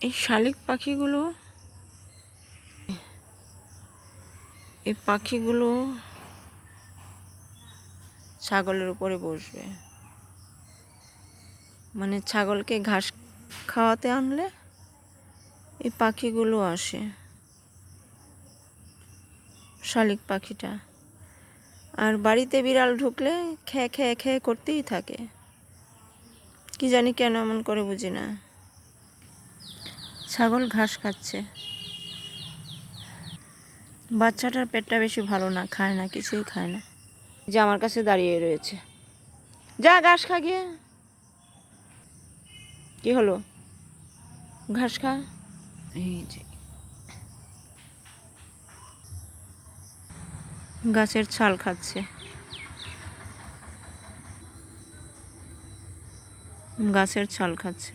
এই শালিক পাখিগুলো, এই পাখিগুলো ছাগলের উপরে বসবে। মানে ছাগলকে ঘাস খাওয়াতে আনলে এই পাখিগুলো আসে। শালিক পাখিটা। আর বাড়িতে বিড়াল ঢুকলে খেয়ে খেয়ে খেয়ে করতেই থাকে। কি জানি কেন এমন করে, বুঝি না। ছাগল ঘাস খাচ্ছে। বাচ্চাটার পেটটা বেশি ভালো না, খায় না, কিছুই খায় না। যে আমার কাছে দাঁড়িয়ে রয়েছে, যা ঘাস খা গিয়ে। কি হলো? ঘাস খা। এই যে গাছের ছাল খাচ্ছে। গাছের ছাল খাচ্ছে।